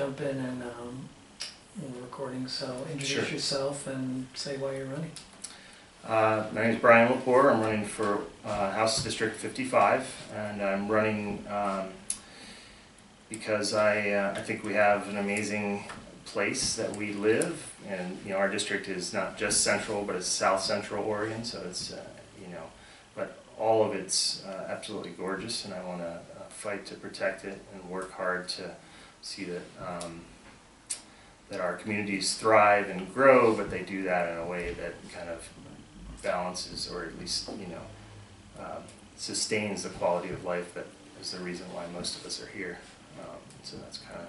jump in and we're recording, so introduce Sure. yourself and say why you're running. My name is Brian Lepore. I'm running for House District 55, and I'm running because I think we have an amazing place that we live, and our district is not just central, but it's South Central Oregon, so it's but all of it's absolutely gorgeous, and I want to fight to protect it and work hard to see that that our communities thrive and grow, but they do that in a way that kind of balances, or at least sustains the quality of life that is the reason why most of us are here. So that's kind of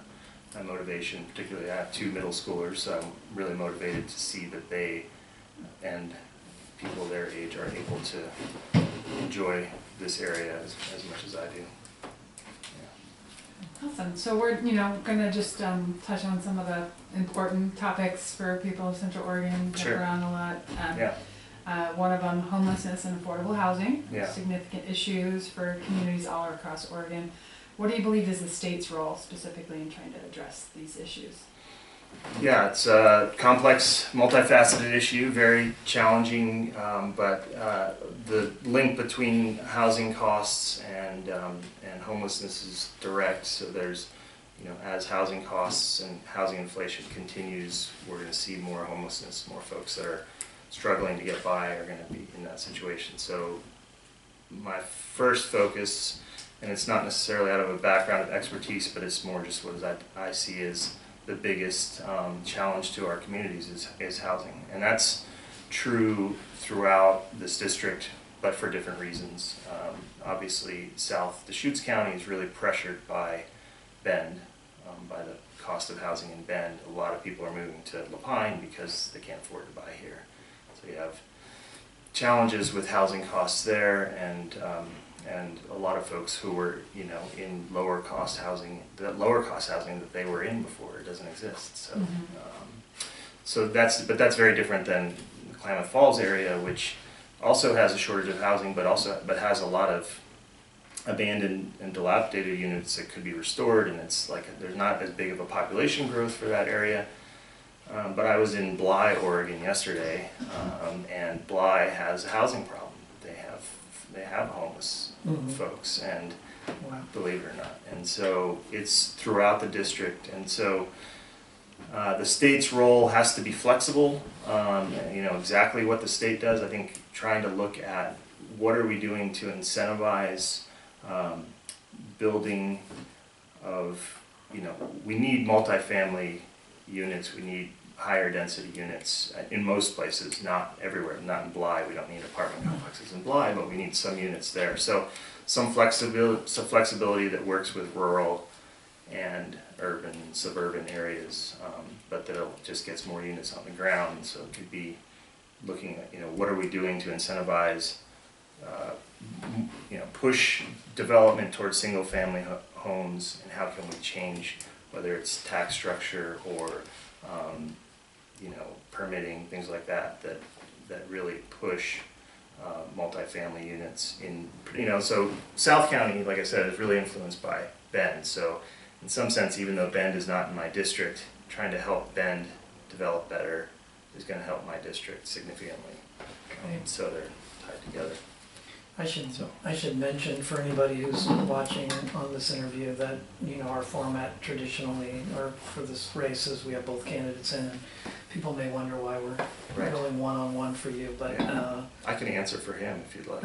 my motivation. Particularly, I have 2 middle schoolers, so I'm really motivated to see that they and people their age are able to enjoy this area as much as I do. Awesome. So we're, going to just touch on some of the important topics for people of Central Oregon. Get Sure. around a lot. One of them, homelessness and affordable housing. Yeah. Significant issues for communities all across Oregon. What do you believe is the state's role specifically in trying to address these issues? Yeah, it's a complex, multifaceted issue, very challenging, but the link between housing costs and homelessness is direct. So there's, as housing costs and housing inflation continues, we're going to see more homelessness, more folks that are struggling to get by are going to be in that situation. So my first focus, and it's not necessarily out of a background of expertise, but it's more just what I see as the biggest challenge to our communities is housing. And that's true throughout this district, but for different reasons. Obviously, South Deschutes County is really pressured by Bend, by the cost of housing in Bend. A lot of people are moving to La Pine because they can't afford to buy here. So you have challenges with housing costs there, and a lot of folks who were, in lower cost housing that they were in before, it doesn't exist. So, so that's very different than the Klamath Falls area, which also has a shortage of housing, but has a lot of abandoned and dilapidated units that could be restored, and it's like there's not as big of a population growth for that area. But I was in Bly, Oregon yesterday, and Bly has a housing problem. They have homeless folks, and believe it or not, and so it's throughout the district. And so the state's role has to be flexible. Exactly what the state does. I think trying to look at what are we doing to incentivize building of, we need multifamily units, we need higher density units in most places, not everywhere, not in Bly. We don't need apartment complexes in Bly, but we need some units there. So some flexibility that works with rural and urban, suburban areas, but that just gets more units on the ground. So it could be looking at, what are we doing to incentivize, push development towards single family homes, and how can we change, whether it's tax structure or permitting, things like that really push multifamily units in, so South County, like I said, is really influenced by Bend. So in some sense, even though Bend is not in my district, trying to help Bend develop better is going to help my district significantly. So they're tied together. I should mention for anybody who's watching on this interview that our format traditionally, or for this race, is we have both candidates in, and people may wonder why we're going one-on-one for you, but I can answer for him if you'd like.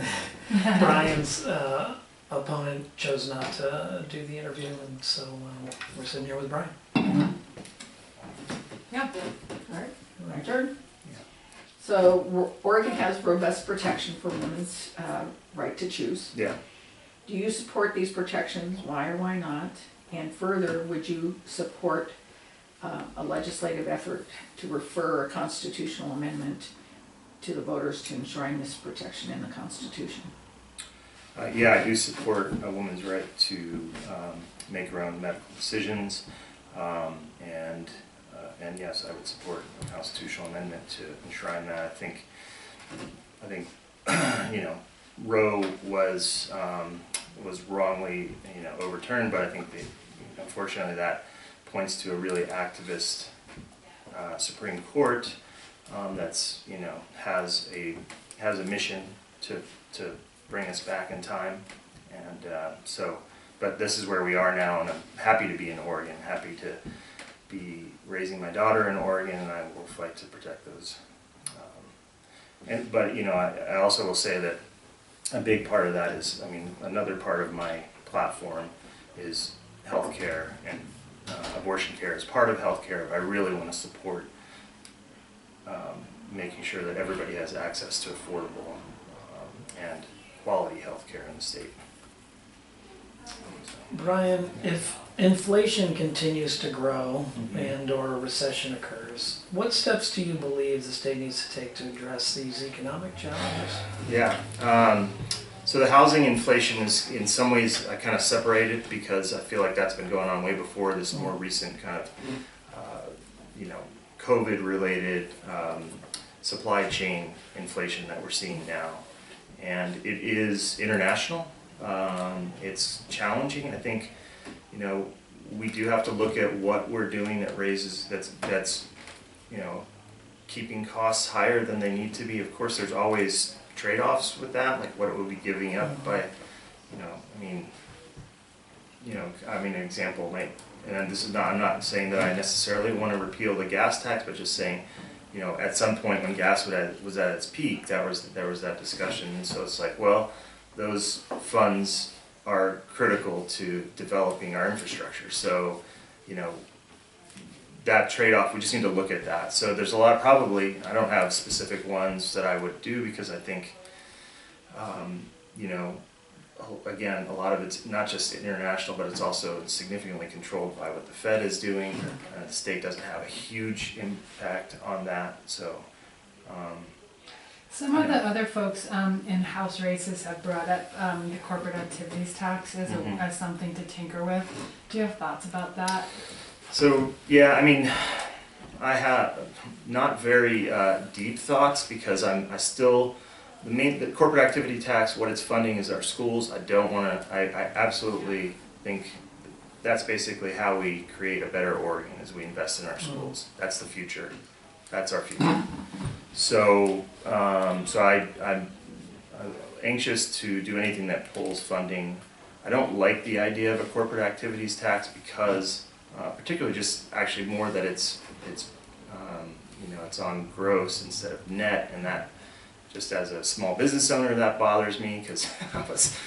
Brian's opponent chose not to do the interview, and so we're sitting here with Brian. Yeah. All right. My turn. So Oregon has robust protection for women's right to choose. Yeah. Do you support these protections? Why or why not? And further, would you support a legislative effort to refer a constitutional amendment to the voters to enshrine this protection in the Constitution? Yeah, I do support a woman's right to make her own medical decisions, and yes, I would support a constitutional amendment to enshrine that. I think Roe was wrongly overturned, but I think unfortunately that points to a really activist Supreme Court that's, you know, has a mission to bring us back in time, and but this is where we are now, and I'm happy to be in Oregon, happy to be raising my daughter in Oregon, and I will fight to protect those. But you know, I also will say that a big part of that is, I mean, another part of my platform is healthcare, and abortion care is part of healthcare. I really want to support making sure that everybody has access to affordable and quality healthcare in the state. Brian, if inflation continues to grow and or a recession occurs, what steps do you believe the state needs to take to address these economic challenges? Yeah, so the housing inflation is in some ways kind of separated, because I feel like that's been going on way before this more recent kind of, you know, COVID-related supply chain inflation that we're seeing now. And it is international. It's challenging. I think, you know, we do have to look at what we're doing that raises, that's you know, keeping costs higher than they need to be. Of course, there's always trade-offs with that, like what it would be giving up by, you know, an example might, and this is not, I'm not saying that I necessarily want to repeal the gas tax, but just saying, you know, at some point when gas was at its peak, there was that discussion, and so it's like, well, those funds are critical to developing our infrastructure. So, you know, that trade-off, we just need to look at that. So there's a lot, probably, I don't have specific ones that I would do, because I think, you know, again, a lot of it's not just international, but it's also significantly controlled by what the Fed is doing. The state doesn't have a huge impact on that, so. Some of the other folks in House races have brought up the corporate activities tax as, as something to tinker with. Do you have thoughts about that? So, yeah, I mean, I have not very deep thoughts, because I still, the corporate activity tax, what it's funding is our schools. I don't want to, I absolutely think that's basically how we create a better Oregon, is we invest in our schools. That's the future. That's our future. So, I'm anxious to do anything that pulls funding. I don't like the idea of a corporate activities tax, because, particularly just actually more that it's you know, it's on gross instead of net, and that just as a small business owner, that bothers me, because I was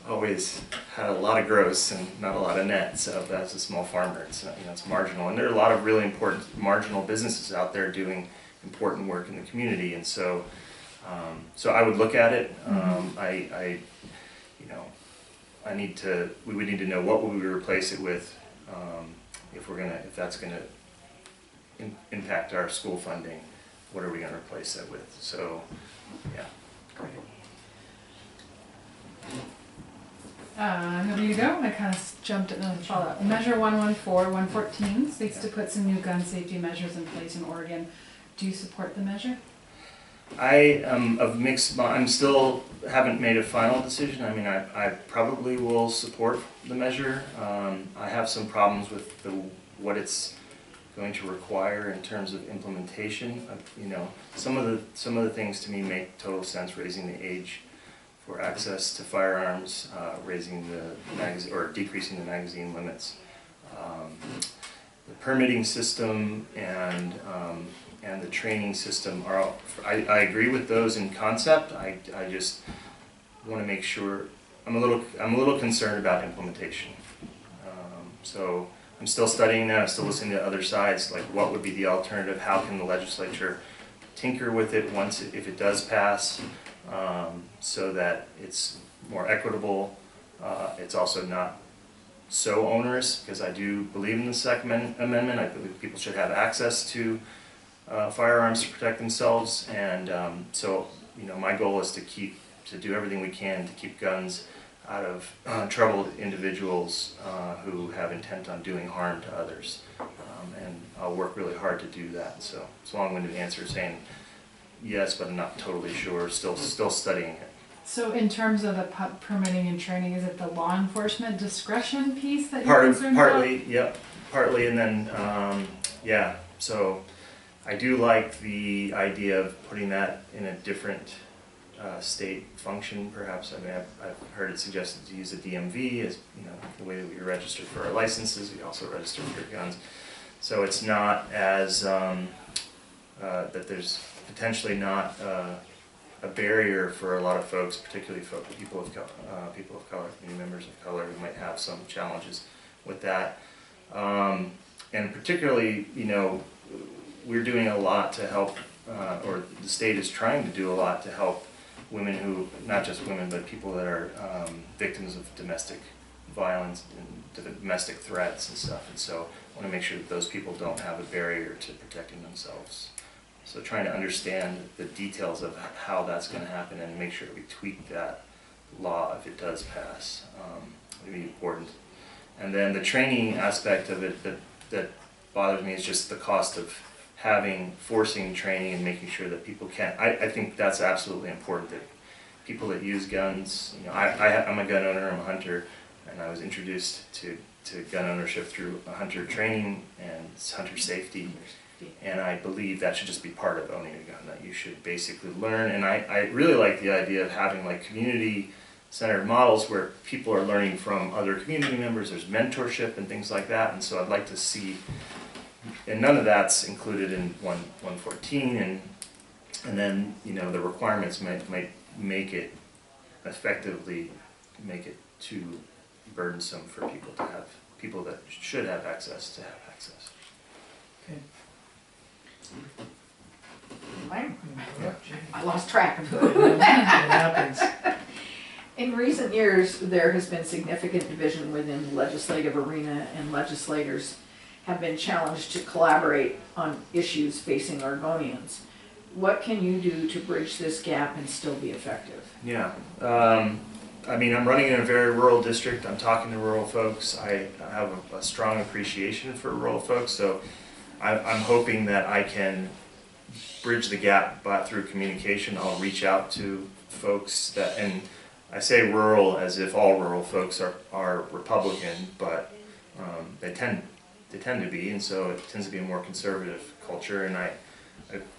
always had a lot of gross and not a lot of net. So as a small farmer, it's, you know, it's marginal, and there are a lot of really important marginal businesses out there doing important work in the community, and so so I would look at it. You know, we would need to know what would we replace it with, if that's gonna impact our school funding. What are we gonna replace it with? So, yeah. There you go. I kind of jumped at the follow-up. Measure 114 seeks to put some new gun safety measures in place in Oregon. Do you support the measure? I am of mixed. I'm still haven't made a final decision. I mean, I probably will support the measure. I have some problems with what it's going to require in terms of implementation. You know, some of the things to me make total sense. Raising the age for access to firearms, raising the or decreasing the magazine limits, the permitting system, and the training system are all, I agree with those in concept. I just want to make sure, I'm a little concerned about implementation. So I'm still studying that. I'm still listening to other sides, like what would be the alternative? How can the legislature tinker with it if it does pass, so that it's more equitable. It's also not so onerous, because I do believe in the Second Amendment. I believe people should have access to firearms to protect themselves, and so, you know, my goal is to do everything we can to keep guns out of troubled individuals who have intent on doing harm to others, and I'll work really hard to do that. So it's a long-winded answer saying yes, but I'm not totally sure. Still studying it. So in terms of the permitting and training, is it the law enforcement discretion piece that you're concerned about? Partly, yep. partly, and then, yeah, so I do like the idea of putting that in a different state function, perhaps. I mean, I've heard it suggested to use a DMV as, you know, the way that we register for our licenses, we also register for guns. So it's not as, that there's potentially not a barrier for a lot of folks, particularly people of color, community members of color who might have some challenges with that. And particularly, you know, we're doing a lot to help, or the state is trying to do a lot to help women who, not just women, but people that are victims of domestic violence and domestic threats and stuff. And so I want to make sure that those people don't have a barrier to protecting themselves. So trying to understand the details of how that's going to happen and make sure we tweak that law if it does pass would be important. And then the training aspect of it that bothers me is just the cost of forcing training and making sure that people can. I think that's absolutely important, that people that use guns, you know, I'm a gun owner, I'm a hunter, and I was introduced to gun ownership through a hunter training and hunter safety. And I believe that should just be part of owning a gun, that you should basically learn. And I really like the idea of having like community-centered models where people are learning from other community members, there's mentorship and things like that. And so I'd like to see, and none of that's included in 114, and then, you know, the requirements might make it effectively, make it too burdensome for people to have, people that should have access to have access. Okay. I lost track of It happens. In recent years, there has been significant division within the legislative arena, and legislators have been challenged to collaborate on issues facing Oregonians. What can you do to bridge this gap and still be effective? Yeah, I mean, I'm running in a very rural district. I'm talking to rural folks. I have a strong appreciation for rural folks, so I'm hoping that I can bridge the gap through communication. I'll reach out to folks that, and I say rural as if all rural folks are Republican, but they tend to be, and so it tends to be a more conservative culture, and I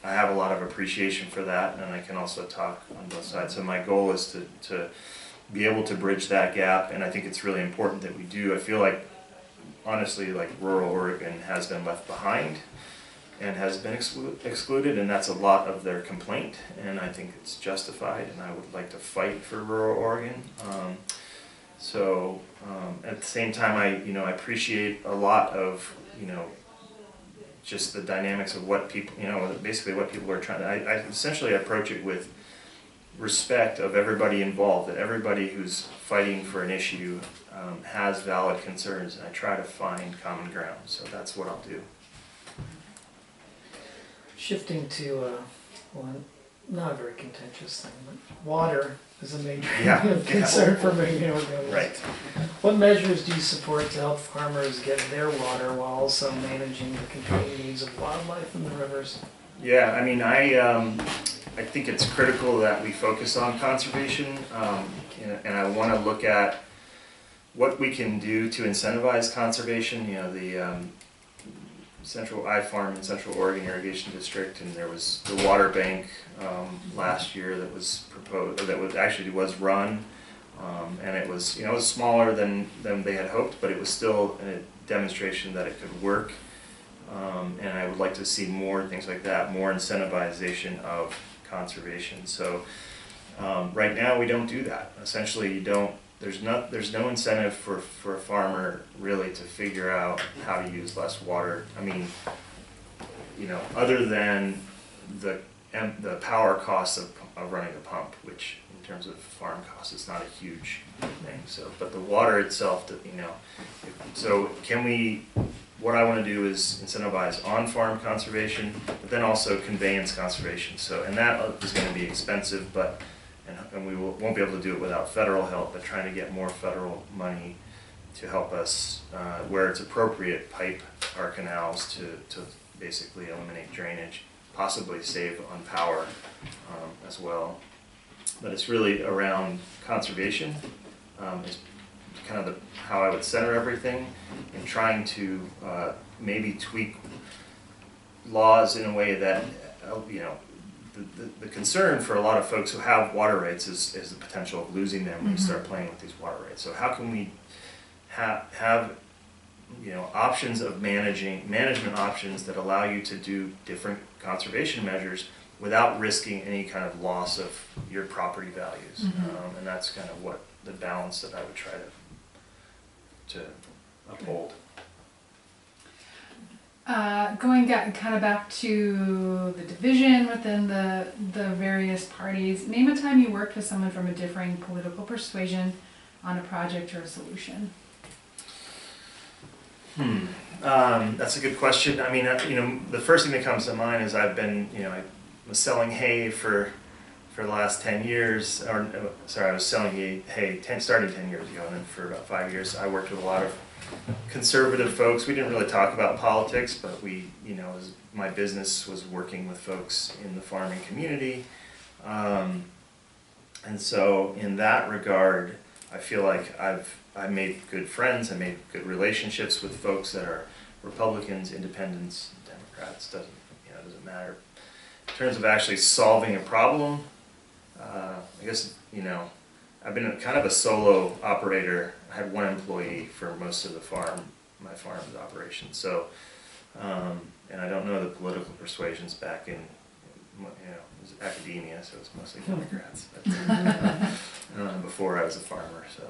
have a lot of appreciation for that, and I can also talk on both sides. So my goal is to be able to bridge that gap, and I think it's really important that we do. I feel like, honestly, like rural Oregon has been left behind and has been excluded, and that's a lot of their complaint, and I think it's justified, and I would like to fight for rural Oregon. At the same time, I appreciate a lot of, you know, just the dynamics of what people, you know, basically what people are trying to, I essentially approach it with respect of everybody involved, that everybody who's fighting for an issue has valid concerns, and I try to find common ground, so that's what I'll do. Shifting to one, not a very contentious thing, but water is a major concern for many Oregonians. Right. What measures do you support to help farmers get their water while also managing the competing needs of wildlife in the rivers? Yeah, I mean, I think it's critical that we focus on conservation, and I want to look at what we can do to incentivize conservation. You know, the I farm in Central Oregon Irrigation District, and there was the water bank last year that was proposed, or that was run, and it was, you know, it was smaller than they had hoped, but it was still a demonstration that it could work. And I would like to see more things like that, more incentivization of conservation. So right now we don't do that. Essentially, there's no incentive for a farmer really to figure out how to use less water. I mean, you know, other than the power costs of running a pump, which in terms of farm costs is not a huge thing. So, but the water itself, you know, so can we? What I want to do is incentivize on-farm conservation, but then also conveyance conservation. So, and that is going to be expensive, and we won't be able to do it without federal help, but trying to get more federal money to help us, where it's appropriate, pipe our canals to basically eliminate drainage, possibly save on power as well. But it's really around conservation is kind of how I would center everything, and trying to maybe tweak laws in a way that, you know, the concern for a lot of folks who have water rights is the potential of losing them when you start playing with these water rights. So how can we have you know, options of management options that allow you to do different conservation measures without risking any kind of loss of your property values. And that's kind of what the balance that I would try to uphold. Going kind of back to the division within the various parties, name a time you worked with someone from a differing political persuasion on a project or a solution. That's a good question. I mean, you know, the first thing that comes to mind is I've been, you know, I was selling hay for the last 10 years, or sorry, I was selling hay starting 10 years ago, and then for about 5 years I worked with a lot of conservative folks. We didn't really talk about politics, but we, you know, my business was working with folks in the farming community. And so in that regard, I feel like I made good friends, I made good relationships with folks that are Republicans, Independents, Democrats, doesn't matter. In terms of actually solving a problem, I guess, you know, I've been kind of a solo operator. I had one employee for most of my farm's operation. So, and I don't know the political persuasions back in, you know, it was academia, so it's mostly Democrats. But, before I was a farmer, so,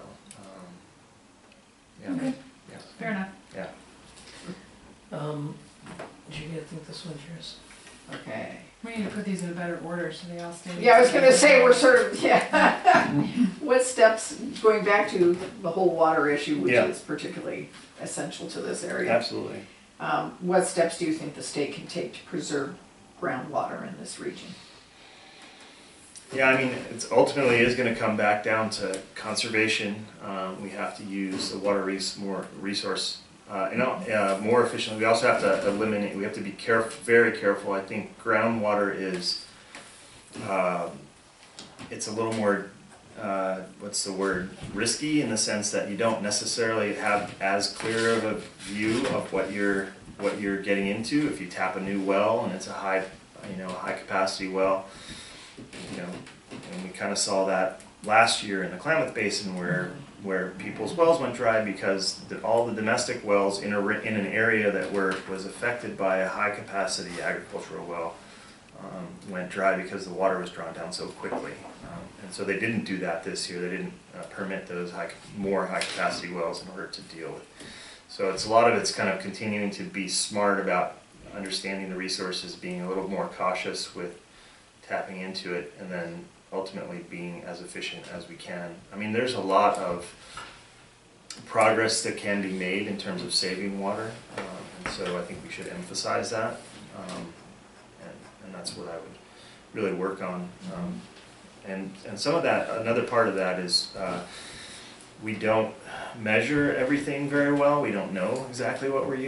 yeah. Okay. Yeah. Fair enough. Yeah. Judy, I think this one's yours. Okay. We need to put these in a better order so they all stay. Yeah, I was gonna say, we're sort of, yeah. What steps, going back to the whole water issue, which Yeah. is particularly essential to this area. Absolutely. What steps do you think the state can take to preserve groundwater in this region? Yeah, I mean, it's ultimately is going to come back down to conservation. We have to use the water resource more efficiently. We also have to eliminate. We have to be very careful. I think groundwater is it's a little more what's the word, risky, in the sense that you don't necessarily have as clear of a view of what you're getting into if you tap a new well and it's a high capacity well. You know, and we kind of saw that last year in the Klamath Basin where people's wells went dry because all the domestic wells in an area that was affected by a high capacity agricultural well went dry because the water was drawn down so quickly. And so they didn't do that this year. They didn't permit those more high capacity wells in order to deal with. So it's a lot of it's kind of continuing to be smart about understanding the resources, being a little more cautious with tapping into it, and then ultimately being as efficient as we can. I mean, there's a lot of progress that can be made in terms of saving water, and so I think we should emphasize that, and that's what I would really work on. And some of that, another part of that is we don't measure everything very well. We don't know exactly what we're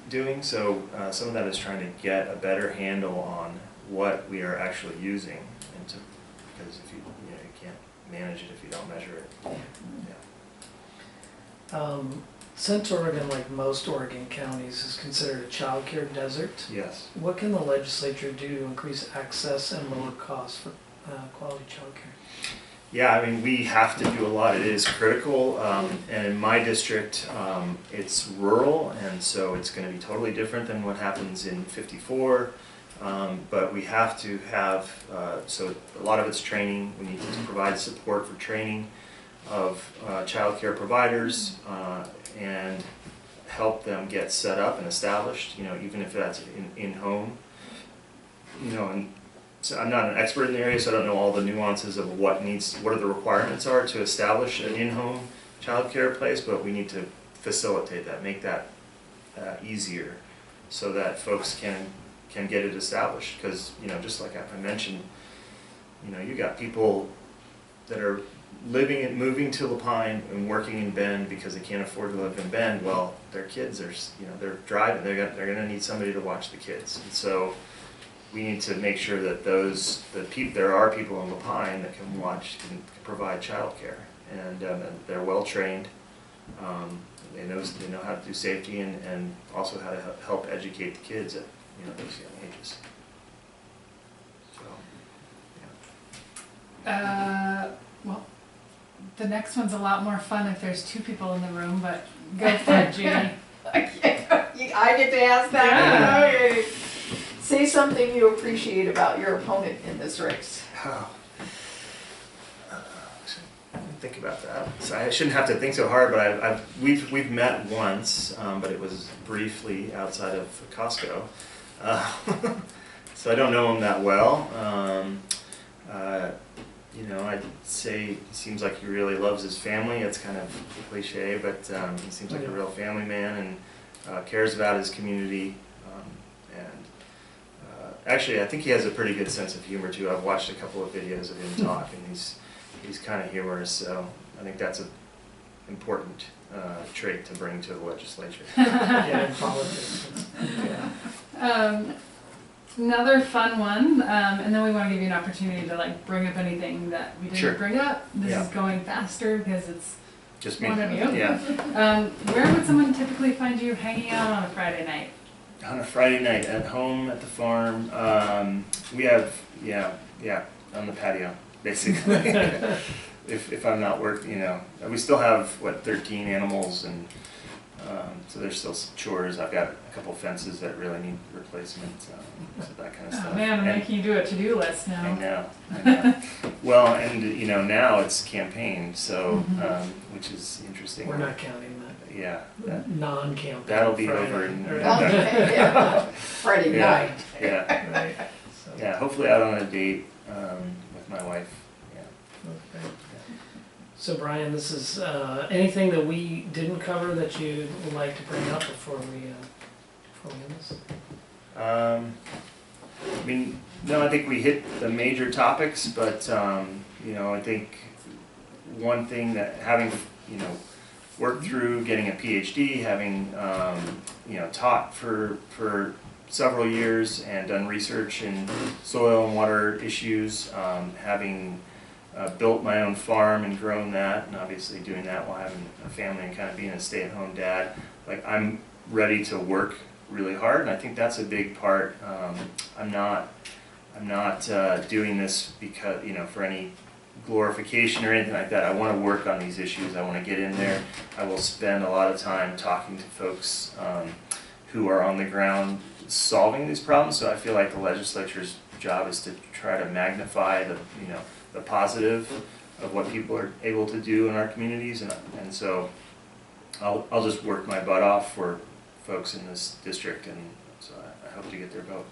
doing, so some of that is trying to get a better handle on what we are actually using, because if you can't manage it if you don't measure it. Yeah. Since Oregon, like most Oregon counties, is considered a child care desert, Yes. what can the legislature do to increase access and lower costs for quality child care? Yeah, I mean, we have to do a lot. It is critical, and in my district, it's rural, and so it's going to be totally different than what happens in 54. But we have to have, so a lot of it's training. We need to provide support for training of child care providers and help them get set up and established, even if that's in-home. And so I'm not an expert in the area, so I don't know all the nuances of what are the requirements are to establish an in-home child care place, but we need to facilitate that, make that easier so that folks can get it established. Because, just like I mentioned, you got people that are moving to La Pine and working in Bend because they can't afford to live in Bend. Well, their kids are, they're driving, they're going to need somebody to watch the kids. And so we need to make sure that there are people in La Pine that can provide childcare, and they're well trained, They know how to do safety and also how to help educate the kids at those young ages. So, Well, the next one's a lot more fun if there's two people in the room, but go for it, Judy. I get to ask that? Yeah. Okay. Say something you appreciate about your opponent in this race. Oh. I didn't think about that. So I shouldn't have to think so hard, but we've met once, but it was briefly outside of Costco. So I don't know him that well. I'd say he seems like he really loves his family. It's kind of a cliche, but he seems like a real family man and cares about his community. Actually, I think he has a pretty good sense of humor too. I've watched a couple of videos of him talk, and he's kind of humorous. So I think that's an important trait to bring to the legislature. Yeah, in politics. Yeah. Another fun one, and then we want to give you an opportunity to bring up anything that we didn't Sure. bring up. This Yeah. is going faster because it's Just me. one of you. Yeah. Where would someone typically find you hanging out on a Friday night? On a Friday night at home at the farm, we have on the patio basically. if I'm not working, we still have 13 animals, and so there's still some chores. I've got a couple fences that really need replacement, so that kind of stuff. Oh man, I'm making you do a to-do list now. I know. Well, and now it's campaign, so which is interesting. We're not counting that. Yeah. Non-campaign. That'll be Friday. over in Okay, yeah. Friday night. Yeah. Right. So, Yeah, hopefully out on a date with my wife. Yeah. okay. So Brian, this is anything that we didn't cover that you would like to bring up before we end this? No, I think we hit the major topics, but I think one thing that having worked through getting a PhD, having taught for several years and done research in soil and water issues, having built my own farm and grown that, and obviously doing that while having a family and kind of being a stay-at-home dad, I'm ready to work really hard, and I think that's a big part. I'm not doing this because for any glorification or anything like that. I want to work on these issues. I want to get in there. I will spend a lot of time talking to folks who are on the ground solving these problems. So I feel like the legislature's job is to try to magnify the positive of what people are able to do in our communities, and so I'll just work my butt off for folks in this district, and so I hope to get their vote.